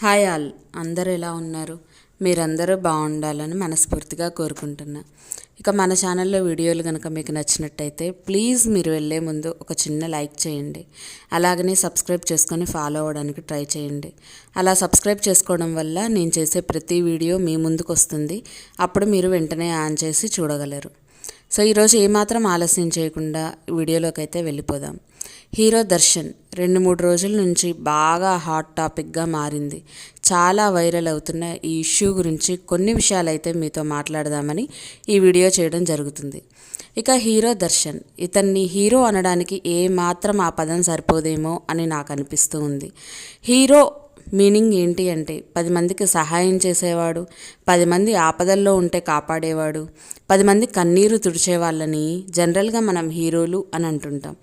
Hi all, అందరూ ఎలా ఉన్నారు? మీరందరూ బాగుండాలని మనస్ఫూర్తిగా కోరుకుంటున్నా. ఇక మన ఛానల్లో వీడియోలు కనుక మీకు నచ్చినట్టయితే ప్లీజ్ మీరు వెళ్ళే ముందు ఒక చిన్న లైక్ చేయండి. అలాగనే సబ్స్క్రైబ్ చేసుకొని ఫాలో అవ్వడానికి ట్రై చేయండి. అలా సబ్స్క్రైబ్ చేసుకోవడం వల్ల నేను చేసే ప్రతి వీడియో మీ ముందుకు వస్తుంది. అప్పుడు మీరు వెంటనే ఆన్ చేసి చూడగలరు. సో ఈరోజు ఏమాత్రం ఆలస్యం చేయకుండా వీడియోలోకి అయితే వెళ్ళిపోదాం. హీరో దర్శన్ 2-3 రోజుల నుంచి బాగా హాట్ టాపిక్గా మారింది. చాలా వైరల్ అవుతున్న ఈ ఇష్యూ గురించి కొన్ని విషయాలైతే మీతో మాట్లాడదామని ఈ వీడియో చేయడం జరుగుతుంది. ఇక హీరో దర్శన్, ఇతన్ని హీరో అనడానికి ఏమాత్రం ఆ పదం సరిపోదేమో అని నాకు అనిపిస్తూ ఉంది. హీరో మీనింగ్ ఏంటి అంటే 10 మందికి సహాయం చేసేవాడు, 10 మంది ఆపదల్లో ఉంటే కాపాడేవాడు, 10 మంది కన్నీరు తుడిచే వాళ్ళని జనరల్గా మనం హీరోలు అని అంటుంటాం.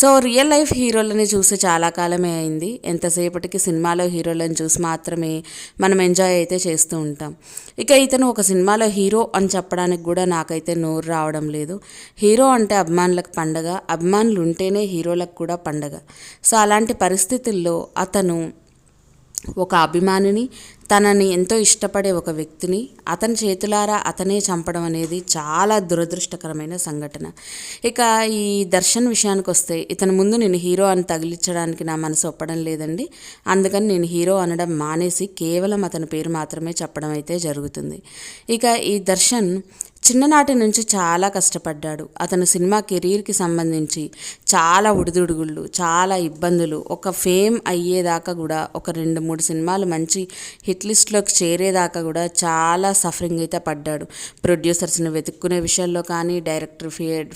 సో రియల్ లైఫ్ హీరోలని చూసి చాలా కాలమే అయింది. ఎంతసేపటికి సినిమాలో హీరోలను చూసి మాత్రమే మనం ఎంజాయ్ అయితే చేస్తూ ఉంటాం. ఇక ఇతను ఒక సినిమాలో హీరో అని చెప్పడానికి కూడా నాకైతే నోరు రావడం లేదు. హీరో అంటే అభిమానులకు పండగ, అభిమానులు ఉంటేనే హీరోలకు కూడా పండగ. సో అలాంటి పరిస్థితుల్లో అతను ఒక అభిమానిని, తనని ఎంతో ఇష్టపడే ఒక వ్యక్తిని అతని చేతులారా అతనే చంపడం అనేది చాలా దురదృష్టకరమైన సంఘటన. ఇక ఈ దర్శన్ విషయానికి వస్తే, ఇతని ముందు నేను హీరో అని తగిలించడానికి నా మనసు ఒప్పడం లేదండి. అందుకని నేను హీరో అనడం మానేసి కేవలం అతని పేరు మాత్రమే చెప్పడం అయితే జరుగుతుంది. ఇక ఈ దర్శన్ చిన్ననాటి నుంచి చాలా కష్టపడ్డాడు. అతను సినిమా కెరీర్కి సంబంధించి చాలా ఉడిదుడుగుళ్ళు, చాలా ఇబ్బందులు, ఒక ఫేమ్ అయ్యేదాకా కూడా ఒక 2-3 సినిమాలు మంచి హిట్ లిస్ట్లోకి చేరేదాకా కూడా చాలా సఫరింగ్ అయితే పడ్డాడు. ప్రొడ్యూసర్స్ని వెతుక్కునే విషయంలో కానీ, డైరెక్టర్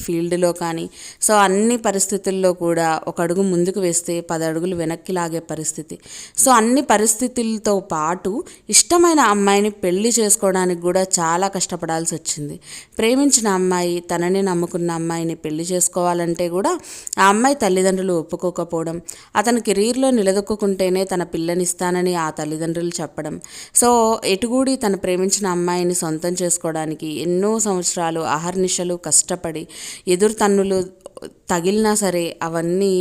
ఫీల్డ్లో కానీ, సో అన్ని పరిస్థితుల్లో కూడా ఒక అడుగు ముందుకు వేస్తే 10 అడుగులు వెనక్కి లాగే పరిస్థితి. సో అన్ని పరిస్థితులతో పాటు ఇష్టమైన అమ్మాయిని పెళ్లి చేసుకోవడానికి కూడా చాలా కష్టపడాల్సి వచ్చింది. ప్రేమించిన అమ్మాయి, తనని నమ్ముకున్న అమ్మాయిని పెళ్లి చేసుకోవాలంటే కూడా ఆ అమ్మాయి తల్లిదండ్రులు ఒప్పుకోకపోవడం, అతని కెరీర్లో నిలదొక్కుంటేనే తన పిల్లనిస్తానని ఆ తల్లిదండ్రులు చెప్పడం. సో ఎటుగూడి తన ప్రేమించిన అమ్మాయిని సొంతం చేసుకోవడానికి ఎన్నో సంవత్సరాలు అహర్నిశలు కష్టపడి ఎదురు తన్నులు తగిలినా సరే అవన్నీ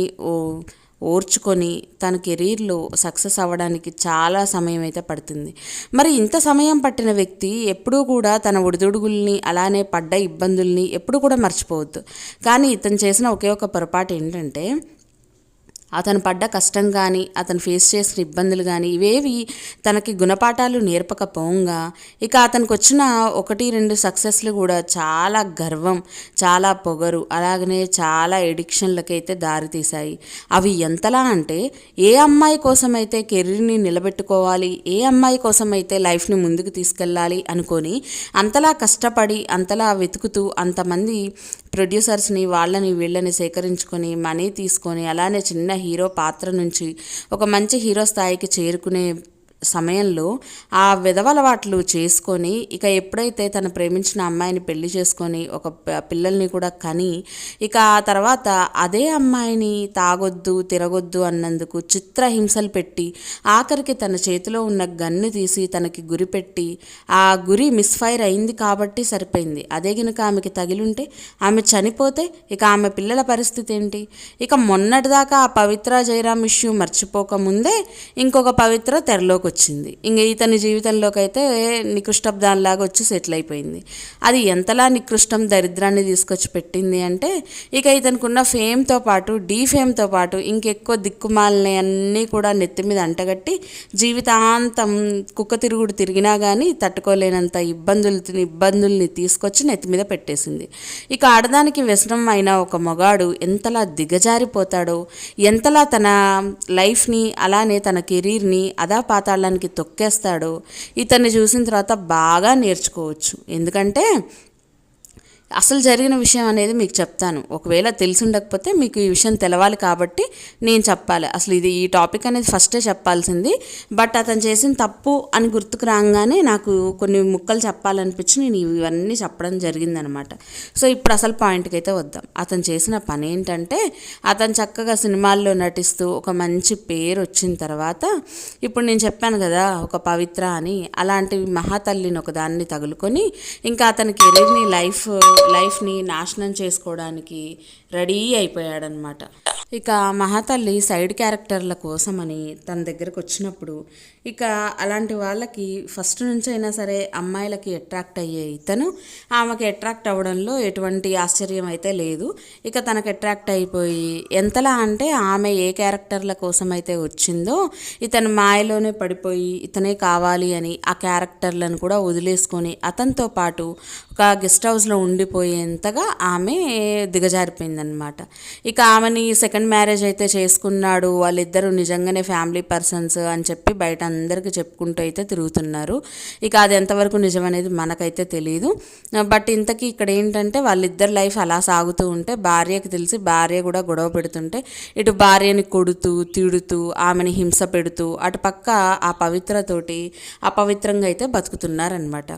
ఓర్చుకొని తన కెరీర్లో సక్సెస్ అవ్వడానికి చాలా సమయం అయితే పడుతుంది. మరి ఇంత సమయం పట్టిన వ్యక్తి ఎప్పుడూ కూడా తన ఒడిదుడుగుల్ని, అలానే పడ్డ ఇబ్బందుల్ని ఎప్పుడూ కూడా మర్చిపోవద్దు. కానీ ఇతను చేసిన ఒకే ఒక పొరపాటు ఏంటంటే, అతను పడ్డ కష్టం కానీ, అతను ఫేస్ చేసిన ఇబ్బందులు కానీ ఇవేవి తనకి గుణపాఠాలు నేర్పకపోగా, ఇక అతనికి వచ్చిన 1-2 సక్సెస్లు కూడా చాలా గర్వం, చాలా పొగరు, అలాగనే చాలా ఎడిక్షన్లకైతే దారితీశాయి. అవి ఎంతలా అంటే, ఏ అమ్మాయి కోసమైతే కెరీర్ని నిలబెట్టుకోవాలి, ఏ అమ్మాయి కోసమైతే లైఫ్ని ముందుకు తీసుకెళ్ళాలి అనుకొని అంతలా కష్టపడి, అంతలా వెతుకుతూ, అంతమంది ప్రొడ్యూసర్స్ని వాళ్ళని వీళ్ళని సేకరించుకొని మనీ తీసుకొని అలానే చిన్న హీరో పాత్ర నుంచి ఒక మంచి హీరో స్థాయికి చేరుకునే సమయంలో ఆ విధవలవాట్లు చేసుకొని, ఇక ఎప్పుడైతే తను ప్రేమించిన అమ్మాయిని పెళ్లి చేసుకొని ఒక పిల్లల్ని కూడా కని, ఇక ఆ తర్వాత అదే అమ్మాయిని తాగొద్దు, తిరగొద్దు అన్నందుకు చిత్రహింసలు పెట్టి, ఆఖరికి తన చేతిలో ఉన్న గన్ను తీసి తనకి గురి పెట్టి, ఆ గురి మిస్ఫైర్ అయింది కాబట్టి సరిపోయింది. అదే గనుక ఆమెకి తగిలింటే, ఆమె చనిపోతే ఇక ఆమె పిల్లల పరిస్థితి ఏంటి? ఇక మొన్నటిదాకా ఆ పవిత్ర జయరాం ఇష్యూ మర్చిపోకముందే ఇంకొక పవిత్ర తెరలోకి వచ్చింది. ఇంక ఇతని జీవితంలోకి అయితే నికృష్టబ్దానిలాగా వచ్చి సెటిల్ అయిపోయింది. అది ఎంతలా నికృష్టం, దరిద్రాన్ని తీసుకొచ్చి పెట్టింది అంటే, ఇక ఇతనుకున్న ఫేమ్తో పాటు డీఫేమ్తో పాటు ఇంకెక్కువ దిక్కుమాలని అన్నీ కూడా నెత్తి మీద అంటగట్టి జీవితాంతం కుక్క తిరుగుడు తిరిగినా కానీ తట్టుకోలేనంత ఇబ్బందుల్ని తీసుకొచ్చి నెత్తి మీద పెట్టేసింది. ఇక ఆడదానికి వ్యసనం అయిన ఒక మగాడు ఎంతలా దిగజారిపోతాడో, ఎంతలా తన లైఫ్ని అలానే తన కెరీర్ని అదాపాతాళానికి తొక్కేస్తాడో ఇతన్ని చూసిన తర్వాత బాగా నేర్చుకోవచ్చు. ఎందుకంటే అసలు జరిగిన విషయం అనేది మీకు చెప్తాను. ఒకవేళ తెలిసి ఉండకపోతే మీకు ఈ విషయం తెలవాలి కాబట్టి నేను చెప్పాలి. అసలు ఈ టాపిక్ అనేది ఫస్టే చెప్పాల్సింది, బట్ అతను చేసిన తప్పు అని గుర్తుకు రాగానే నాకు కొన్ని ముక్కలు చెప్పాలనిపించి నేను ఇవన్నీ చెప్పడం జరిగిందనమాట. సో ఇప్పుడు అసలు పాయింట్కి అయితే వద్దాం. అతను చేసిన పని ఏంటంటే, అతను చక్కగా సినిమాల్లో నటిస్తూ ఒక మంచి పేరు వచ్చిన తర్వాత, ఇప్పుడు నేను చెప్పాను కదా ఒక పవిత్ర అని, అలాంటి మహాతల్లిని ఒకదాన్ని తగులుకొని ఇంకా అతని కెరీర్ని, లైఫ్ లైఫ్ని నాశనం చేసుకోవడానికి రెడీ అయిపోయాడనమాట. ఇక మహాతల్లి సైడ్ క్యారెక్టర్ల కోసమని తన దగ్గరకు వచ్చినప్పుడు ఇక అలాంటి వాళ్ళకి ఫస్ట్ నుంచి అయినా సరే అమ్మాయిలకి అట్రాక్ట్ అయ్యే ఇతను ఆమెకి అట్రాక్ట్ అవ్వడంలో ఎటువంటి ఆశ్చర్యం అయితే లేదు. ఇక తనకు అట్రాక్ట్ అయిపోయి ఎంతలా అంటే ఆమె ఏ క్యారెక్టర్ల కోసం అయితే వచ్చిందో ఇతను మాయలోనే పడిపోయి ఇతనే కావాలి అని ఆ క్యారెక్టర్లను కూడా వదిలేసుకొని అతనితో పాటు ఒక గెస్ట్ హౌస్లో ఉండిపోయేంతగా ఆమె దిగజారిపోయిందనమాట. ఇక ఆమెని సెకండ్ మ్యారేజ్ అయితే చేసుకున్నాడు, వాళ్ళిద్దరూ నిజంగానే ఫ్యామిలీ పర్సన్స్ అని చెప్పి బయట అందరికీ చెప్పుకుంటూ అయితే తిరుగుతున్నారు. ఇక అది ఎంతవరకు నిజమనేది మనకైతే తెలియదు. బట్ ఇంతకీ ఇక్కడ ఏంటంటే వాళ్ళిద్దరు లైఫ్ అలా సాగుతూ ఉంటే భార్యకి తెలిసి భార్య కూడా గొడవ పెడుతుంటే ఇటు భార్యని కొడుతూ తిడుతూ ఆమెని హింస పెడుతూ అటు పక్క ఆ పవిత్రతోటి అపవిత్రంగా అయితే బతుకుతున్నారనమాట.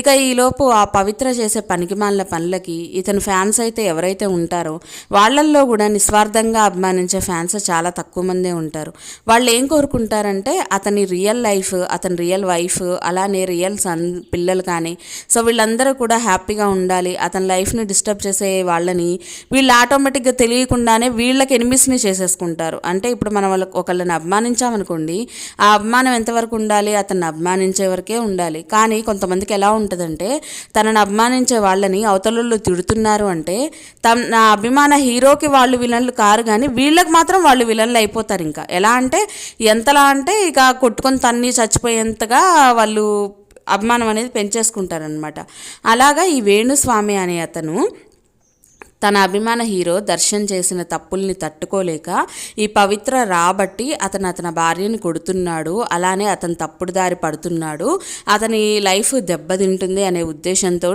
ఇక ఈలోపు ఆ పవిత్ర చేసే పనికిమాలిన పనులకి ఇతని ఫ్యాన్స్ అయితే ఎవరైతే ఉంటారో వాళ్ళల్లో కూడా నిస్వార్థంగా అభిమానించే ఫ్యాన్స్ చాలా తక్కువ మందే ఉంటారు. వాళ్ళు ఏం కోరుకుంటారంటే అతని రియల్ లైఫ్, అతని రియల్ వైఫ్, అలానే రియల్ పిల్లలు కానీ సో వీళ్ళందరూ కూడా హ్యాపీగా ఉండాలి. అతని లైఫ్ని డిస్టర్బ్ చేసే వాళ్ళని వీళ్ళు ఆటోమేటిక్గా తెలియకుండానే వీళ్ళకి ఎనిమిస్ని చేసేసుకుంటారు. అంటే ఇప్పుడు మనం ఒకళ్ళని అభిమానించామనుకోండి, ఆ అభిమానం ఎంతవరకు ఉండాలి, అతన్ని అభిమానించే వరకే ఉండాలి. కానీ కొంతమందికి ఎలా ఉంటుందంటే తనని అభిమానించే వాళ్ళని అవతలలో తిడుతున్నారు అంటే నా అభిమాన హీరోకి వాళ్ళు విలన్లు కారు కానీ వీళ్ళకి మాత్రం వాళ్ళు విలన్లు అయిపోతారు. ఇంకా ఎలా అంటే ఎంతలా అంటే ఇక కొట్టుకొని తన్ని చచ్చిపోయేంతగా వాళ్ళు అభిమానం అనేది పెంచేసుకుంటారనమాట. అలాగా ఈ వేణుస్వామి అనే అతను తన అభిమాన హీరో దర్శన్ చేసిన తప్పుల్ని తట్టుకోలేక ఈ పవిత్ర రాబట్టి అతని భార్యని కొడుతున్నాడు, అలానే అతను తప్పుడు దారి పడుతున్నాడు, అతని లైఫ్ దెబ్బతింటుంది అనే ఉద్దేశంతో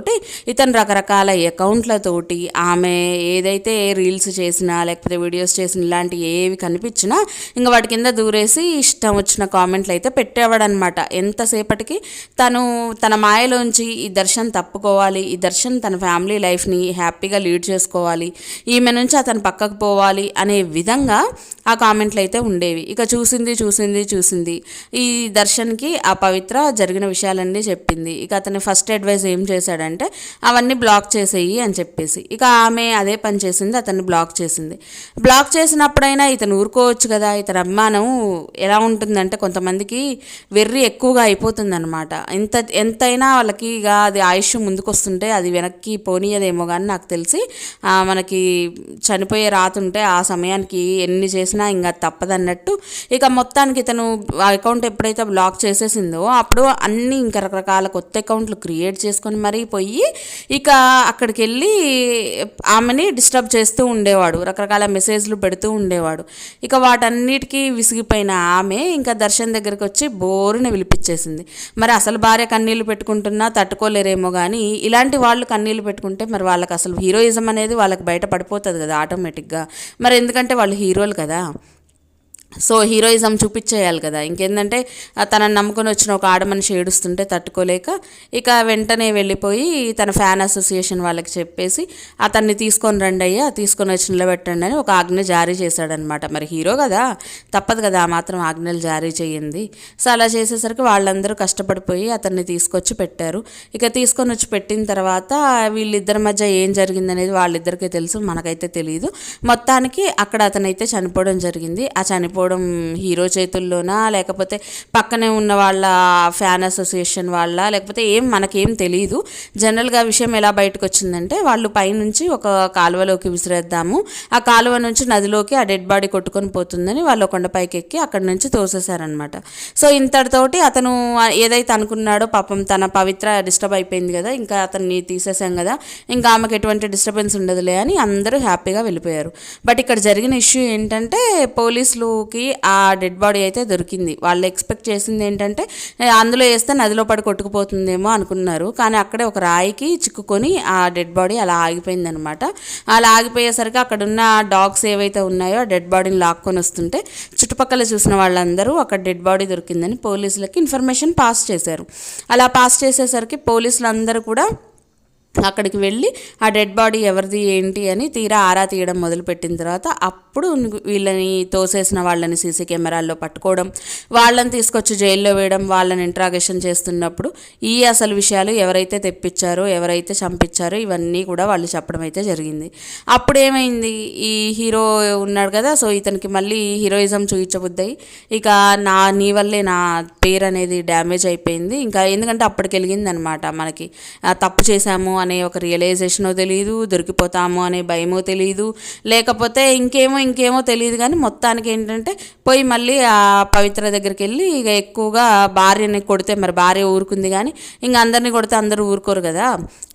ఇతను రకరకాల అకౌంట్లతోటి ఆమె ఏదైతే రీల్స్ చేసినా లేకపోతే వీడియోస్ చేసిన ఇలాంటివి ఏవి కనిపించినా ఇంకా వాటి కింద దూరేసి ఇష్టం వచ్చిన కామెంట్లు అయితే పెట్టేవాడనమాట. ఎంతసేపటికి తను తన మాయలోంచి ఈ దర్శన్ తప్పుకోవాలి, ఈ దర్శన్ తన ఫ్యామిలీ లైఫ్ని హ్యాపీగా లీడ్ చేసుకోవాలి, ఈమె నుంచి అతను పక్కకు పోవాలి అనే విధంగా ఆ కామెంట్లు అయితే ఉండేవి. ఇక చూసింది ఈ దర్శన్కి ఆ పవిత్ర జరిగిన విషయాలన్నీ చెప్పింది. ఇక అతని ఫస్ట్ అడ్వైస్ ఏం చేశాడంటే అవన్నీ బ్లాక్ చేసేయి అని చెప్పేసి, ఇక ఆమె అదే పని చేసింది, అతన్ని బ్లాక్ చేసింది. బ్లాక్ చేసినప్పుడైనా ఇతను ఊరుకోవచ్చు కదా. ఇతని అభిమానం ఎలా ఉంటుందంటే కొంతమందికి వెర్రి ఎక్కువగా అయిపోతుందన్నమాట. ఎంతైనా వాళ్ళకి ఇక అది ఆయుష్ ముందుకు వస్తుంటే అది వెనక్కి పోనీయదేమో కానీ నాకు తెలిసి మనకి చనిపోయే రాతుంటే ఆ సమయానికి ఎన్ని చేసినా ఇంకా తప్పదన్నట్టు ఇక మొత్తానికి ఇతను అకౌంట్ ఎప్పుడైతే బ్లాక్ చేసేసిందో అప్పుడు అన్నీ ఇంకా రకరకాల కొత్త అకౌంట్లు క్రియేట్ చేసుకొని మరీ పోయి ఇక అక్కడికి వెళ్ళి ఆమెని డిస్టర్బ్ చేస్తూ ఉండేవాడు, రకరకాల మెసేజ్లు పెడుతూ ఉండేవాడు. ఇక వాటన్నిటికీ విసిగిపోయిన ఆమె ఇంకా దర్శన్ దగ్గరికి వచ్చి బోరుని విలిపించేసింది. మరి అసలు భార్య కన్నీళ్ళు పెట్టుకుంటున్నా తట్టుకోలేరేమో కానీ ఇలాంటి వాళ్ళు కన్నీళ్ళు పెట్టుకుంటే మరి వాళ్ళకి అసలు హీరోయిజం అనేది వాళ్ళకి బయట పడిపోతుంది కదా ఆటోమేటిక్గా. మరి ఎందుకంటే వాళ్ళు హీరోలు కదా, సో హీరోయిజం చూపించేయాలి కదా. ఇంకేంటంటే తనని నమ్ముకొని వచ్చిన ఒక ఆడమనిషి ఏడుస్తుంటే తట్టుకోలేక ఇక వెంటనే వెళ్ళిపోయి తన ఫ్యాన్ అసోసియేషన్ వాళ్ళకి చెప్పేసి అతన్ని తీసుకొని రండి అయ్యా, తీసుకొని వచ్చి నిలబెట్టండి అని ఒక ఆజ్ఞ జారీ చేశాడనమాట. మరి హీరో కదా, తప్పదు కదా ఆ మాత్రం ఆజ్ఞలు జారీ చేయింది. సో అలా చేసేసరికి వాళ్ళందరూ కష్టపడిపోయి అతన్ని తీసుకొచ్చి పెట్టారు. ఇక తీసుకొని వచ్చి పెట్టిన తర్వాత వీళ్ళిద్దరి మధ్య ఏం జరిగిందనేది వాళ్ళిద్దరికీ తెలుసు, మనకైతే తెలియదు. మొత్తానికి అక్కడ అతనైతే చనిపోవడం జరిగింది. ఆ చనిపోవడం హీరో చేతుల్లోనా లేకపోతే పక్కనే ఉన్న వాళ్ళ ఫ్యాన్ అసోసియేషన్ వాళ్ళ లేకపోతే మనకేం తెలియదు. జనరల్గా విషయం ఎలా బయటకు వచ్చిందంటే వాళ్ళు పైనుంచి ఒక కాలువలోకి విసిరేద్దాము, ఆ కాలువ నుంచి నదిలోకి ఆ డెడ్ బాడీ కొట్టుకొని పోతుందని వాళ్ళు కొండపైకి ఎక్కి అక్కడి నుంచి తోసేశారనమాట. సో ఇంతటితోటి అతను ఏదైతే అనుకున్నాడో పాపం తన పవిత్ర డిస్టర్బ్ అయిపోయింది కదా, ఇంకా అతన్ని తీసేసాం కదా, ఇంకా ఆమెకు ఎటువంటి డిస్టర్బెన్స్ ఉండదులే అని అందరూ హ్యాపీగా వెళ్ళిపోయారు. బట్ ఇక్కడ జరిగిన ఇష్యూ ఏంటంటే పోలీసులు ఆ డెడ్ బాడీ అయితే దొరికింది. వాళ్ళు ఎక్స్పెక్ట్ చేసింది ఏంటంటే అందులో వేస్తే నదిలో పడి కొట్టుకుపోతుందేమో అనుకున్నారు, కానీ అక్కడే ఒక రాయికి చిక్కుకొని ఆ డెడ్ బాడీ అలా ఆగిపోయిందనమాట. అలా ఆగిపోయేసరికి అక్కడున్న డాగ్స్ ఏవైతే ఉన్నాయో ఆ డెడ్ బాడీని లాక్కొని వస్తుంటే చుట్టుపక్కల చూసిన వాళ్ళందరూ అక్కడ డెడ్ బాడీ దొరికిందని పోలీసులకి ఇన్ఫర్మేషన్ పాస్ చేశారు. అలా పాస్ చేసేసరికి పోలీసులు అందరూ కూడా అక్కడికి వెళ్ళి ఆ డెడ్ బాడీ ఎవరిది ఏంటి అని తీరా ఆరా తీయడం మొదలుపెట్టిన తర్వాత అప్పుడు వీళ్ళని తోసేసిన వాళ్ళని సీసీ కెమెరాల్లో పట్టుకోవడం, వాళ్ళని తీసుకొచ్చి జైల్లో వేయడం, వాళ్ళని ఇంట్రాగేషన్ చేస్తున్నప్పుడు ఈ అసలు విషయాలు ఎవరైతే తెప్పించారో, ఎవరైతే చంపించారో ఇవన్నీ కూడా వాళ్ళు చెప్పడం అయితే జరిగింది. అప్పుడు ఏమైంది, ఈ హీరో ఉన్నాడు కదా, సో ఇతనికి మళ్ళీ హీరోయిజం చూపించబుద్దాయి, ఇక నీ వల్లే నా పేరు అనేది డ్యామేజ్ అయిపోయింది, ఇంకా ఎందుకంటే అప్పటికి వెలిగింది అనమాట మనకి తప్పు చేశాము అనే ఒక రియలైజేషనో తెలియదు, దొరికిపోతాము అనే భయమో తెలియదు, లేకపోతే ఇంకేమో తెలియదు, కానీ మొత్తానికి ఏంటంటే పోయి మళ్ళీ ఆ పవిత్ర దగ్గరికి వెళ్ళి ఇక ఎక్కువగా భార్యని కొడితే మరి భార్య ఊరుకుంది, కానీ ఇంక అందరినీ కొడితే అందరూ ఊరుకోరు కదా,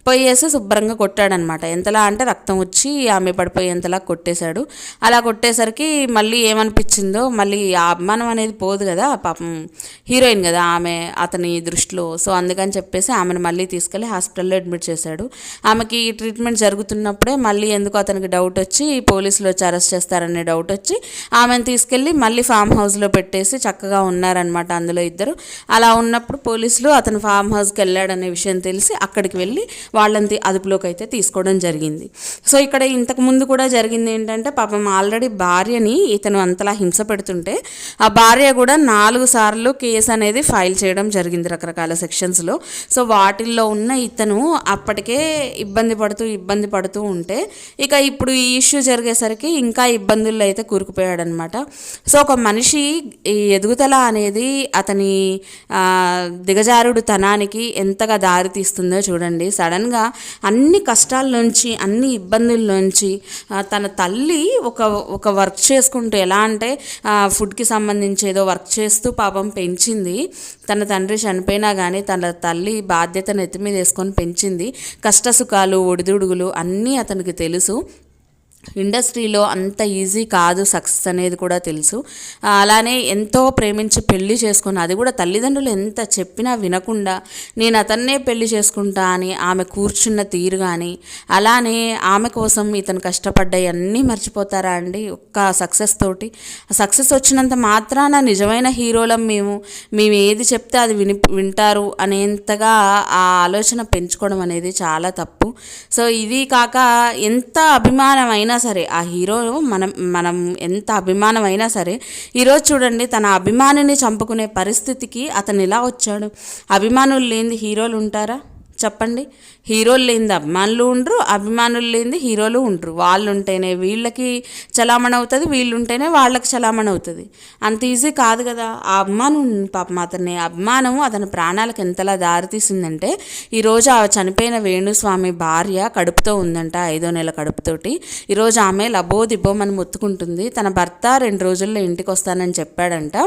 పోయేసి శుభ్రంగా కొట్టాడనమాట. ఎంతలా అంటే రక్తం వచ్చి ఆమె పడిపోయేంతలా కొట్టేశాడు. అలా కొట్టేసరికి మళ్ళీ ఏమనిపించిందో, మళ్ళీ ఆ అభిమానం అనేది పోదు కదా, పాపం హీరోయిన్ కదా ఆమె అతని దృష్టిలో, సో అందుకని చెప్పేసి ఆమెను మళ్ళీ తీసుకెళ్ళి హాస్పిటల్లో అడ్మిట్ చేశాడు. ఆమెకి ట్రీట్మెంట్ జరుగుతున్నప్పుడే మళ్ళీ ఎందుకు అతనికి డౌట్ వచ్చి పోలీసులు వచ్చి అరెస్ట్ చేస్తారనే డౌట్ వచ్చి ఆమెను తీసుకెళ్ళి మళ్ళీ ఫామ్ హౌస్లో పెట్టేసి చక్కగా ఉన్నారనమాట అందులో ఇద్దరు. అలా ఉన్నప్పుడు పోలీసులు అతను ఫామ్ హౌస్కి వెళ్ళాడనే విషయం తెలిసి అక్కడికి వెళ్ళి వాళ్ళని అదుపులోకి అయితే తీసుకోవడం జరిగింది. సో ఇక్కడ ఇంతకుముందు కూడా జరిగింది ఏంటంటే, పాపం ఆల్రెడీ భార్యని ఇతను అంతలా హింస పెడుతుంటే ఆ భార్య కూడా 4 సార్లు కేసు అనేది ఫైల్ చేయడం జరిగింది రకరకాల సెక్షన్స్లో. సో వాటిల్లో ఉన్న ఇతను అప్పటికే ఇబ్బంది పడుతూ ఉంటే ఇక ఇప్పుడు ఈ ఇష్యూ జరిగేసరికి ఇంకా ఇబ్బందుల్లో అయితే కూరుకుపోయాడనమాట. సో ఒక మనిషి ఈ ఎదుగుదల అనేది అతని దిగజారుడు తనానికి ఎంతగా దారి తీస్తుందో చూడండి. సడన్గా అన్ని కష్టాల నుంచి, అన్ని ఇబ్బందుల్లోంచి తన తల్లి ఒక వర్క్ చేసుకుంటూ, ఎలా అంటే ఫుడ్కి సంబంధించి ఏదో వర్క్ చేస్తూ పాపం పెంచింది. తన తండ్రి చనిపోయినా కానీ తన తల్లి బాధ్యతను ఎత్తి మీద వేసుకొని పెంచింది. కష్టసుఖాలు, ఒడిదుడుగులు అన్నీ అతనికి తెలుసు. ఇండస్ట్రీలో అంత ఈజీ కాదు సక్సెస్ అనేది కూడా తెలుసు. అలానే ఎంతో ప్రేమించి పెళ్లి చేసుకుని, అది కూడా తల్లిదండ్రులు ఎంత చెప్పినా వినకుండా నేను అతన్నే పెళ్లి చేసుకుంటా అని ఆమె కూర్చున్న తీరు కానీ, అలానే ఆమె కోసం ఇతను కష్టపడ్డాయి అన్నీ మర్చిపోతారా అండి ఒక్క సక్సెస్ తోటి? సక్సెస్ వచ్చినంత మాత్రాన నిజమైన హీరోలం మేము ఏది చెప్తే అది వింటారు అనేంతగా ఆ ఆలోచన పెంచుకోవడం అనేది చాలా తప్పు. సో ఇది కాక ఎంత అభిమానమైన సరే ఆ హీరో మనం ఎంత అభిమానం అయినా సరే ఈరోజు చూడండి తన అభిమానిని చంపుకునే పరిస్థితికి అతను ఇలా వచ్చాడు. అభిమానులు లేనిది హీరోలు ఉంటారా చెప్పండి? హీరోలు లేనిది అభిమానులు ఉండరు, అభిమానులు లేనిది హీరోలు ఉండరు. వాళ్ళు ఉంటేనే వీళ్ళకి చలామణి అవుతుంది, వీళ్ళు ఉంటేనే వాళ్ళకి చలామణి అవుతుంది. అంత ఈజీ కాదు కదా. ఆ అభిమానం పాపం అభిమానం అతని ప్రాణాలకు ఎంతలా దారితీసిందంటే, ఈరోజు ఆ చనిపోయిన వేణుస్వామి భార్య కడుపుతో ఉందంట, 5వ నెల కడుపుతోటి. ఈరోజు ఆమె లబోదిబ్బోమని మొత్తుకుంటుంది. తన భర్త 2 రోజుల్లో ఇంటికి వస్తానని చెప్పాడంట.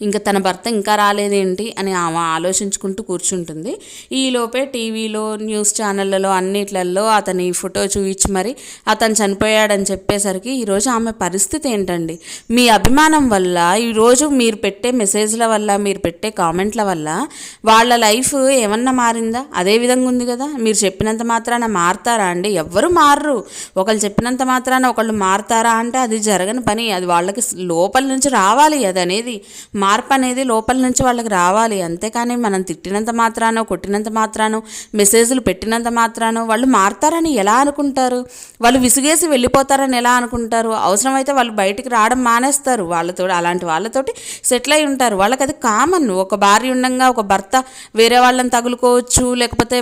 ఇంకా తన భర్త ఇంకా రాలేదేంటి అని ఆమె ఆలోచించుకుంటూ కూర్చుంటుంది. ఈలోపే టీవీలో, న్యూస్ ఛానళ్ళలో అన్నిట్లలో అతని ఫోటో చూపించి మరి అతను చనిపోయాడని చెప్పేసరికి ఈరోజు ఆమె పరిస్థితి ఏంటండి? మీ అభిమానం వల్ల, ఈరోజు మీరు పెట్టే మెసేజ్ల వల్ల, మీరు పెట్టే కామెంట్ల వల్ల వాళ్ళ లైఫ్ ఏమన్నా మారిందా? అదే విధంగా ఉంది కదా. మీరు చెప్పినంత మాత్రాన మారుతారా అండి? ఎవ్వరు మారరు. ఒకళ్ళు చెప్పినంత మాత్రాన ఒకళ్ళు మారుతారా అంటే అది జరగని పని. అది వాళ్ళకి లోపల నుంచి రావాలి. అది అనేది మార్పు అనేది లోపల నుంచి వాళ్ళకి రావాలి. అంతేకాని మనం తిట్టినంత మాత్రానో, కొట్టినంత మాత్రానో, మెసేజ్లు పెట్టినంత మాత్రానో వాళ్ళు మారుతారని ఎలా అనుకుంటారు? వాళ్ళు విసిగేసి వెళ్ళిపోతారని ఎలా అనుకుంటారు? అవసరమైతే వాళ్ళు బయటికి రావడం మానేస్తారు. అలాంటి వాళ్ళతోటి సెటిల్ అయి ఉంటారు. వాళ్ళకి అది కామన్. ఒక భార్య ఉండగా ఒక భర్త వేరే వాళ్ళని తగులుకోవచ్చు, లేకపోతే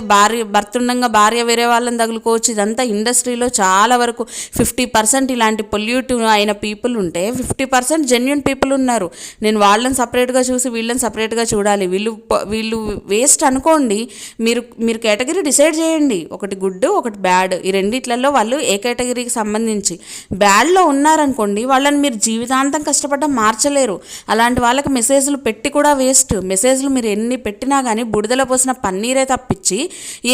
భర్త ఉండగా భార్య వేరే వాళ్ళని తగులుకోవచ్చు. ఇదంతా ఇండస్ట్రీలో చాలా వరకు 50% ఇలాంటి పొల్యూటివ్ అయిన పీపుల్ ఉంటే 50% జెన్యూన్ పీపుల్ ఉన్నారు. నేను వాళ్ళని సపరేట్గా చూసి వీళ్ళని సపరేట్గా చూడాలి, వీళ్ళు వేస్ట్ అనుకోండి. మీరు కేటగిరీ డిసైడ్ చేయండి. ఒకటి గుడ్, ఒకటి బ్యాడ్. ఈ రెండిట్లలో వాళ్ళు ఏ కేటగిరీకి సంబంధించి బ్యాడ్లో ఉన్నారనుకోండి, వాళ్ళని మీరు జీవితాంతం కష్టపడ్డా మార్చలేరు. అలాంటి వాళ్ళకి మెసేజ్లు పెట్టి కూడా వేస్ట్. మెసేజ్లు మీరు ఎన్ని పెట్టినా కానీ బుడిదలో పోసిన పన్నీరే తప్పించి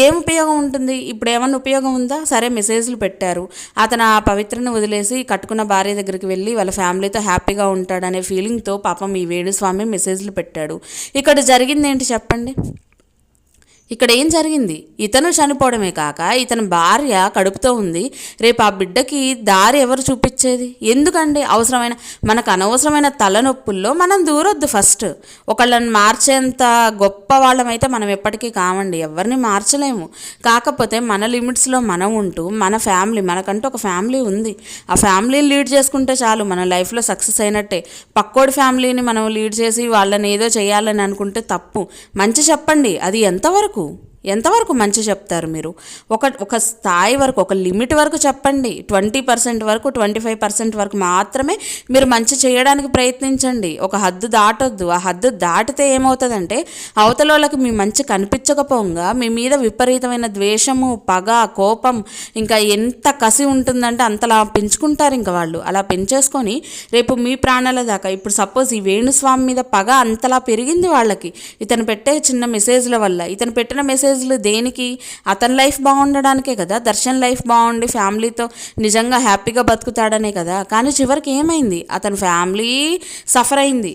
ఏం ఉపయోగం ఉంటుంది? ఇప్పుడు ఏమన్నా ఉపయోగం ఉందా? సరే మెసేజ్లు పెట్టారు, అతను ఆ పవిత్రను వదిలేసి కట్టుకున్న భార్య దగ్గరికి వెళ్ళి వాళ్ళ ఫ్యామిలీతో హ్యాపీగా ఉంటాడనే ఫీలింగ్తో పాపం ఈ వేణుస్వామి మెసేజ్లు పెట్టాడు. ఇక్కడ జరిగింది ఏంటి చెప్పండి? ఇక్కడ ఏం జరిగింది? ఇతను చనిపోవడమే కాక ఇతని భార్య కడుపుతో ఉంది. రేపు ఆ బిడ్డకి దారి ఎవరు చూపించేది? ఎందుకండి మనకు అనవసరమైన తలనొప్పుల్లో మనం దూరొద్దు. ఫస్ట్ ఒకళ్ళని మార్చేంత గొప్ప వాళ్ళమైతే మనం ఎప్పటికీ కావండి, ఎవరిని మార్చలేము. కాకపోతే మన లిమిట్స్లో మనం ఉంటూ మన ఫ్యామిలీ, మనకంటూ ఒక ఫ్యామిలీ ఉంది, ఆ ఫ్యామిలీని లీడ్ చేసుకుంటే చాలు, మన లైఫ్లో సక్సెస్ అయినట్టే. పక్కోడి ఫ్యామిలీని మనం లీడ్ చేసి వాళ్ళని ఏదో చేయాలని అనుకుంటే తప్పు. మంచి చెప్పండి, అది ఎంతవరకు మంచి చెప్తారు మీరు? ఒక స్థాయి వరకు, ఒక లిమిట్ వరకు చెప్పండి. 20% వరకు, 25% వరకు మాత్రమే మీరు మంచి చేయడానికి ప్రయత్నించండి. ఒక హద్దు దాటొద్దు. ఆ హద్దు దాటితే ఏమవుతుందంటే అవతల వాళ్ళకి మీ మంచి కనిపించకపోగా మీ మీద విపరీతమైన ద్వేషము, పగ, కోపం, ఇంకా ఎంత కసి ఉంటుందంటే అంతలా పెంచుకుంటారు. ఇంకా వాళ్ళు అలా పెంచేసుకొని రేపు మీ ప్రాణాల దాకా, ఇప్పుడు సపోజ్ ఈ వేణుస్వామి మీద పగ అంతలా పెరిగింది వాళ్ళకి ఇతను పెట్టే చిన్న మెసేజ్ల వల్ల. ఇతను పెట్టిన మెసేజ్లు దేనికి? అతని లైఫ్ బాగుండడానికే కదా, దర్శన్ లైఫ్ బాగుండి ఫ్యామిలీతో నిజంగా హ్యాపీగా బతుకుతాడనే కదా. కానీ చివరికి ఏమైంది? అతని ఫ్యామిలీ సఫర్ అయింది,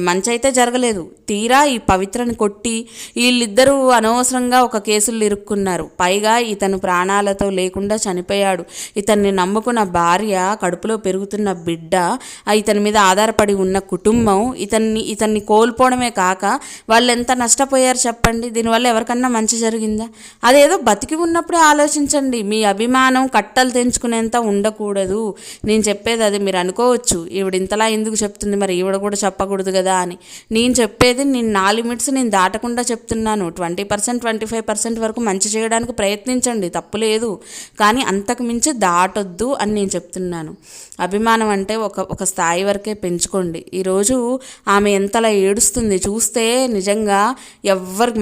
మంచి అయితే జరగలేదు. తీరా ఈ పవిత్రని కొట్టి వీళ్ళిద్దరూ అనవసరంగా ఒక కేసులు ఇరుక్కున్నారు. పైగా ఇతను ప్రాణాలతో లేకుండా చనిపోయాడు. ఇతన్ని నమ్ముకున్న భార్య, కడుపులో పెరుగుతున్న బిడ్డ, ఇతని మీద ఆధారపడి ఉన్న కుటుంబం ఇతన్ని కోల్పోవడమే కాక వాళ్ళు ఎంత నష్టపోయారు చెప్పండి. దీనివల్ల ఎవరికన్నా మంచి జరిగిందా? అదేదో బతికి ఉన్నప్పుడే ఆలోచించండి. మీ అభిమానం కట్టలు తెంచుకునేంత ఉండకూడదు. నేను చెప్పేది అది. మీరు అనుకోవచ్చు ఈవిడ ఇంతలా ఎందుకు చెప్తుంది, మరి ఈవిడ కూడా చెప్పకూడదు కదా అని. నేను చెప్పేది నా లిమిట్స్ నేను దాటకుండా చెప్తున్నాను. 20%, 25% వరకు మంచి చేయడానికి ప్రయత్నించండి, తప్పులేదు. కానీ అంతకు మించి దాటొద్దు అని నేను చెప్తున్నాను. అభిమానం అంటే ఒక స్థాయి వరకే పెంచుకోండి. ఈరోజు ఆమె ఎంతలా ఏడుస్తుంది చూస్తే నిజంగా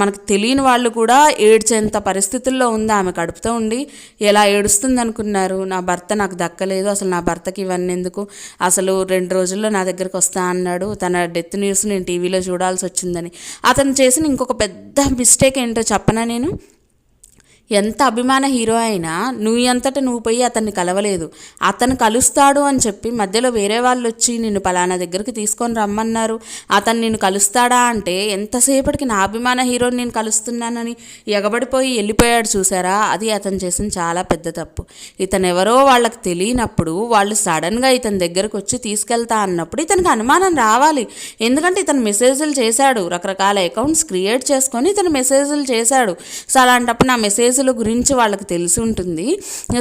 మనకు తెలియని వాళ్ళు కూడా ఏడ్చేంత పరిస్థితుల్లో ఉంది. ఆమె కడుపుతో ఉండి ఎలా ఏడుస్తుంది అనుకున్నారు? నా భర్త నాకు దక్కలేదు, అసలు నా భర్తకి ఇవన్నీ ఎందుకు, అసలు 2 రోజుల్లో నా దగ్గరికి వస్తా అన్నాడు, తన డెత్ న్యూస్ నేను టీవీలో చూడాల్సి వచ్చిందని. అతను చేసిన ఇంకొక పెద్ద మిస్టేక్ ఏంటో చెప్పనా నేను? ఎంత అభిమాన హీరో అయినా నువ్వు పోయి అతన్ని కలవలేదు. అతను కలుస్తాడు అని చెప్పి మధ్యలో వేరే వాళ్ళు వచ్చి నిన్ను పలానా దగ్గరికి తీసుకొని రమ్మన్నారు, అతను నిన్ను కలుస్తాడా అంటే ఎంతసేపటికి నా అభిమాన హీరోని నేను కలుస్తున్నానని ఎగబడిపోయి వెళ్ళిపోయాడు చూసారా? అది అతను చేసిన చాలా పెద్ద తప్పు. ఇతను ఎవరో వాళ్ళకి తెలియనప్పుడు వాళ్ళు సడన్గా ఇతని దగ్గరకు వచ్చి తీసుకెళ్తా అన్నప్పుడు ఇతనికి అనుమానం రావాలి. ఎందుకంటే ఇతను మెసేజ్లు చేశాడు, రకరకాల అకౌంట్స్ క్రియేట్ చేసుకొని ఇతను మెసేజ్లు చేశాడు. సో అలాంటప్పుడు నా మెసేజ్ గురించి వాళ్ళకి తెలిసి ఉంటుంది.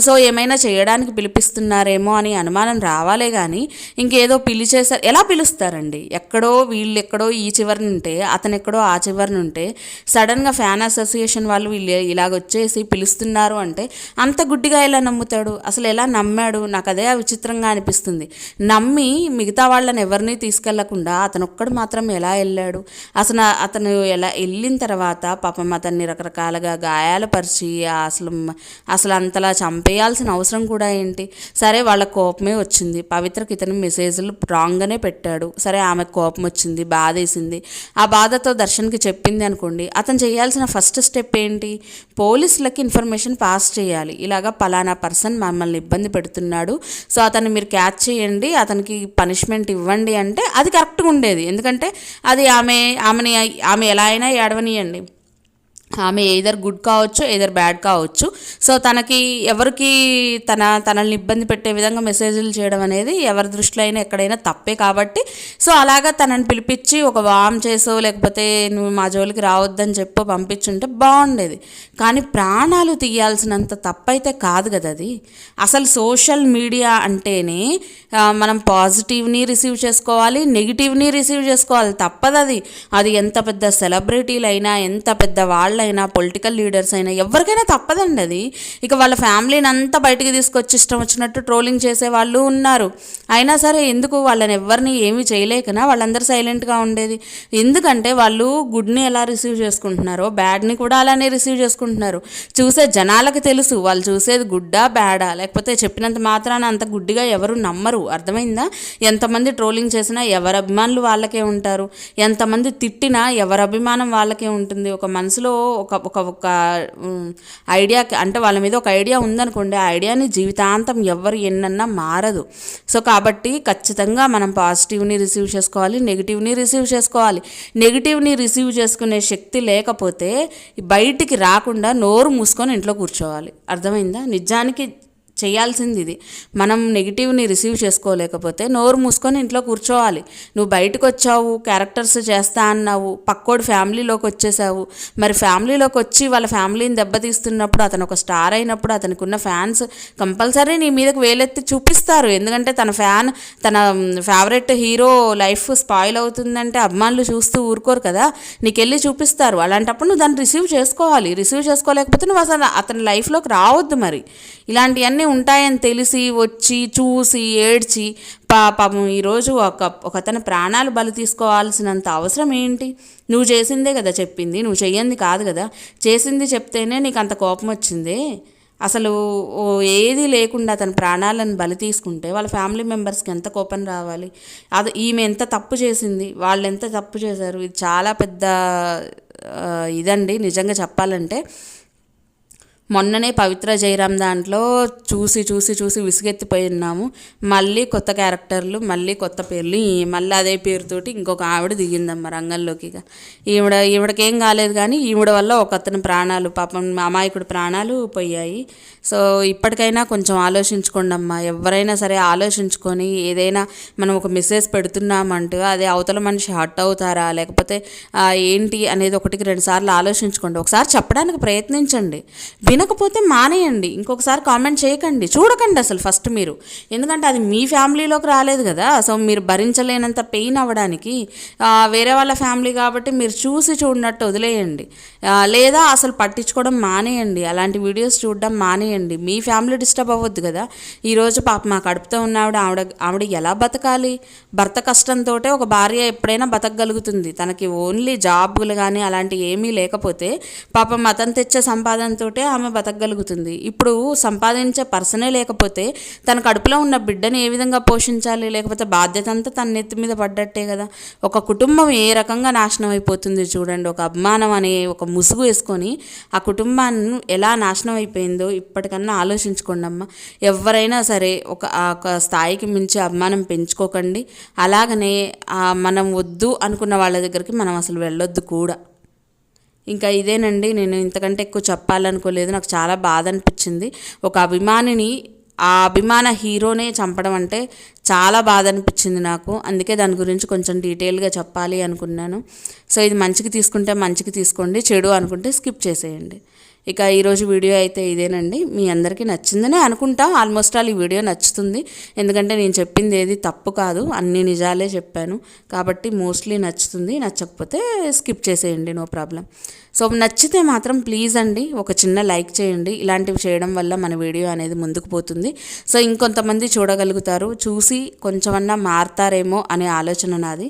సో ఏమైనా చేయడానికి పిలిపిస్తున్నారేమో అని అనుమానం రావాలే కానీ ఇంకేదో పిలిచేసారు. ఎలా పిలుస్తారండి? వీళ్ళెక్కడో ఈ చివరి నుంటే అతను ఎక్కడో ఆ చివరి నుంటే సడన్గా ఫ్యాన్ అసోసియేషన్ వాళ్ళు వీళ్ళు ఇలాగొచ్చేసి పిలుస్తున్నారు అంటే అంత గుడ్డిగా ఎలా నమ్ముతాడు? అసలు ఎలా నమ్మాడు? నాకు అదే విచిత్రంగా అనిపిస్తుంది. నమ్మి మిగతా వాళ్ళని ఎవరిని తీసుకెళ్లకుండా అతను ఒక్కడు మాత్రం ఎలా వెళ్ళాడు? అతను ఎలా వెళ్ళిన తర్వాత పాపం అతన్ని రకరకాలుగా గాయాలు పరిచి అసలు అంతలా చంపేయాల్సిన అవసరం కూడా ఏంటి? సరే వాళ్ళ కోపమే వచ్చింది. పవిత్రకి ఇతను మెసేజ్లు రాంగ్గానే పెట్టాడు. సరే ఆమెకు కోపం వచ్చింది, బాధేసింది. ఆ బాధతో దర్శన్కి చెప్పింది అనుకోండి. అతను చేయాల్సిన ఫస్ట్ స్టెప్ ఏంటి? పోలీసులకి ఇన్ఫర్మేషన్ పాస్ చేయాలి. ఇలాగా పలానా పర్సన్ మమ్మల్ని ఇబ్బంది పెడుతున్నాడు, సో అతన్ని మీరు క్యాచ్ చేయండి, అతనికి పనిష్మెంట్ ఇవ్వండి అంటే అది కరెక్ట్గా ఉండేది. ఎందుకంటే అది ఆమె ఎలా అయినా ఏడవనియండి, ఆమె ఎయిదర్ గుడ్ కావచ్చు, ఎయిదర్ బ్యాడ్ కావచ్చు. సో ఎవరికి తనల్ని ఇబ్బంది పెట్టే విధంగా మెసేజ్లు చేయడం అనేది ఎవరి దృష్టిలో అయినా ఎక్కడైనా తప్పే కాబట్టి సో అలాగా తనని పిలిపించి ఒక వామ్ చేసో లేకపోతే నువ్వు మా జోలికి రావద్దని చెప్పో పంపించుంటే బాగుండేది. కానీ ప్రాణాలు తీయాల్సినంత తప్పైతే కాదు కదా అది. అసలు సోషల్ మీడియా అంటేనే మనం పాజిటివ్ని రిసీవ్ చేసుకోవాలి, నెగిటివ్ని రిసీవ్ చేసుకోవాలి, తప్పదు. అది ఎంత పెద్ద సెలబ్రిటీలు అయినా, ఎంత పెద్ద వాళ్ళైనా, పొలిటికల్ లీడర్స్ అయినా ఎవరికైనా తప్పదండి అది. ఇక వాళ్ళ ఫ్యామిలీని అంతా బయటికి తీసుకొచ్చి ఇష్టం వచ్చినట్టు ట్రోలింగ్ చేసే వాళ్ళు ఉన్నారు. అయినా సరే ఎందుకు వాళ్ళని ఎవరిని ఏమీ చేయలేకనా వాళ్ళందరూ సైలెంట్గా ఉండేది? ఎందుకంటే వాళ్ళు గుడ్ని ఎలా రిసీవ్ చేసుకుంటున్నారో బ్యాడ్ని కూడా అలానే రిసీవ్ చేసుకుంటున్నారు. చూసే జనాలకి తెలుసు వాళ్ళు చూసేది గుడ్డా బ్యాడా, లేకపోతే చెప్పినంత మాత్రాన అంత గుడ్డిగా ఎవరు నమ్మరు. అర్థమైందా? ఎంతమంది ట్రోలింగ్ చేసినా ఎవరి అభిమానులు వాళ్ళకే ఉంటారు, ఎంతమంది తిట్టినా ఎవరి అభిమానం వాళ్ళకే ఉంటుంది. ఒక మనసులో ఒక ఒక ఒక ఐడియా అంటే వాళ్ళ మీద ఒక ఐడియా ఉందనుకోండి, ఆ ఐడియాని జీవితాంతం ఎవరు ఎన్నన్నా మారదు. సో కాబట్టి ఖచ్చితంగా మనం పాజిటివ్ని రిసీవ్ చేసుకోవాలి, నెగిటివ్ని రిసీవ్ చేసుకోవాలి. నెగిటివ్ని రిసీవ్ చేసుకునే శక్తి లేకపోతే బయటికి రాకుండా నోరు మూసుకొని ఇంట్లో కూర్చోవాలి. అర్థమైందా? నిజానికి చేయాల్సింది ఇది. మనం నెగిటివ్ని రిసీవ్ చేసుకోలేకపోతే నోరు మూసుకొని ఇంట్లో కూర్చోవాలి. నువ్వు బయటకు వచ్చావు, క్యారెక్టర్స్ చేస్తా అన్నావు, పక్కోడు ఫ్యామిలీలోకి వచ్చేసావు. మరి ఫ్యామిలీలోకి వచ్చి వాళ్ళ ఫ్యామిలీని దెబ్బతీస్తున్నప్పుడు, అతను ఒక స్టార్ అయినప్పుడు అతనికి ఉన్న ఫ్యాన్స్ కంపల్సరీ నీ మీదకి వేలెత్తి చూపిస్తారు. ఎందుకంటే తన ఫేవరెట్ హీరో లైఫ్ స్పాయిల్ అవుతుందంటే అభిమానులు చూస్తూ ఊరుకోరు కదా, నీకెళ్ళి చూపిస్తారు. అలాంటప్పుడు నువ్వు దాన్ని రిసీవ్ చేసుకోవాలి. రిసీవ్ చేసుకోలేకపోతే నువ్వు అసలు అతని లైఫ్లోకి రావద్దు. మరి ఇలాంటివన్నీ ఉంటాయని తెలిసి వచ్చి చూసి ఏడ్చి పాపం ఈరోజు ఒకతని ప్రాణాలు బలి తీసుకోవాల్సినంత అవసరం ఏంటి? నువ్వు చేసిందే కదా చెప్పింది, నువ్వు చెయ్యంది కాదు కదా. చేసింది చెప్తేనే నీకు అంత కోపం వచ్చింది. అసలు ఏది లేకుండా అతని ప్రాణాలను బలి తీసుకుంటే వాళ్ళ ఫ్యామిలీ మెంబర్స్కి ఎంత కోపం రావాలి? అది ఈమె ఎంత తప్పు చేసింది, వాళ్ళు ఎంత తప్పు చేశారు. ఇది చాలా పెద్ద ఇదండి నిజంగా చెప్పాలంటే. మొన్ననే పవిత్ర జయరామ్ దాంట్లో చూసి విసుగెత్తిపోయి ఉన్నాము. మళ్ళీ కొత్త క్యారెక్టర్లు, మళ్ళీ కొత్త పేర్లు, మళ్ళీ అదే పేరుతోటి ఇంకొక ఆవిడ దిగిందమ్మ రంగంలోకి. ఈవిడకేం కాలేదు, కానీ ఈవిడ వల్ల ఒక అతని ప్రాణాలు, పాపం అమాయకుడి ప్రాణాలు పోయాయి. సో ఇప్పటికైనా కొంచెం ఆలోచించుకోండి అమ్మా. ఎవరైనా సరే ఆలోచించుకొని ఏదైనా మనం ఒక మెసేజ్ పెడుతున్నామంటూ అదే అవతల మనిషి హర్ట్ అవుతారా లేకపోతే ఏంటి అనేది 1-2 సార్లు ఆలోచించుకోండి. ఒకసారి చెప్పడానికి ప్రయత్నించండి, వినకపోతే మానేయండి. ఇంకొకసారి కామెంట్ చేయకండి, చూడకండి అసలు ఫస్ట్ మీరు. ఎందుకంటే అది మీ ఫ్యామిలీలోకి రాలేదు కదా. సో మీరు భరించలేనంత పెయిన్ అవ్వడానికి వేరే వాళ్ళ ఫ్యామిలీ కాబట్టి మీరు చూడనట్టు వదిలేయండి, లేదా అసలు పట్టించుకోవడం మానేయండి. అలాంటి వీడియోస్ చూడడం మానేయండి. మీ ఫ్యామిలీ డిస్టర్బ్ అవ్వద్దు కదా. ఈరోజు పాప మా కడుపుతో ఉన్న ఆవిడ ఎలా బతకాలి? భర్త కష్టంతో ఒక భార్య ఎప్పుడైనా బతకగలుగుతుంది. తనకి ఓన్లీ జాబులు కానీ అలాంటివి ఏమీ లేకపోతే పాపం అతను తెచ్చే సంపాదనతో ఆమె బతకగలుగుతుంది. ఇప్పుడు సంపాదించే పర్సనే లేకపోతే తన కడుపులో ఉన్న బిడ్డని ఏ విధంగా పోషించాలి? లేకపోతే బాధ్యత అంతా తన నెత్తి మీద పడ్డట్టే కదా. ఒక కుటుంబం ఏ రకంగా నాశనం అయిపోతుంది చూడండి. ఒక అభిమానం అనే ఒక ముసుగు వేసుకొని ఆ కుటుంబాన్ని ఎలా నాశనం అయిపోయిందో ఇప్పటికన్నా ఆలోచించుకోండి అమ్మ. ఎవరైనా సరే ఒక స్థాయికి మించి అభిమానం పెంచుకోకండి. అలాగనే మనం వద్దు అనుకున్న వాళ్ళ దగ్గరికి మనం అసలు వెళ్ళొద్దు కూడా. ఇంకా ఇదేనండి, నేను ఇంతకంటే ఎక్కువ చెప్పాలనుకోలేదు. నాకు చాలా బాధ అనిపించింది. ఒక అభిమానిని, ఆ అభిమాన హీరోనే చంపడం అంటే చాలా బాధ అనిపించింది నాకు. అందుకే దాని గురించి కొంచెం డీటెయిల్గా చెప్పాలి అనుకున్నాను. సో ఇది మంచికి తీసుకుంటే మంచికి తీసుకోండి, చెడు అనుకుంటే స్కిప్ చేసేయండి. ఇక ఈరోజు వీడియో అయితే ఇదేనండి. మీ అందరికీ నచ్చిందనే అనుకుంటా. ఆల్మోస్ట్ ఆల్ ఈ వీడియో నచ్చుతుంది, ఎందుకంటే నేను చెప్పింది ఏది తప్పు కాదు, అన్ని నిజాలే చెప్పాను కాబట్టి మోస్ట్లీ నచ్చుతుంది. నచ్చకపోతే స్కిప్ చేసేయండి, నో ప్రాబ్లం. సో నచ్చితే మాత్రం ప్లీజ్ అండి ఒక చిన్న లైక్ చేయండి. ఇలాంటివి చేయడం వల్ల మన వీడియో అనేది ముందుకు పోతుంది. సో ఇంకొంతమంది చూడగలుగుతారు, చూసి కొంచెమన్నా మారుతారేమో అనే ఆలోచన నాది.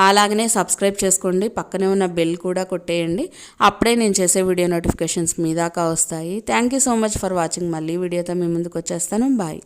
అలాగనే సబ్స్క్రైబ్ చేసుకోండి, పక్కనే ఉన్న బెల్ కూడా కొట్టేయండి. అప్పుడే నేను చేసే వీడియో నోటిఫికేషన్స్ మీ దాకా వస్తాయి. Thank you so much for watching. మళ్ళీ వీడియోతో మీ ముందుకు వచ్చేస్తాను. బాయ్.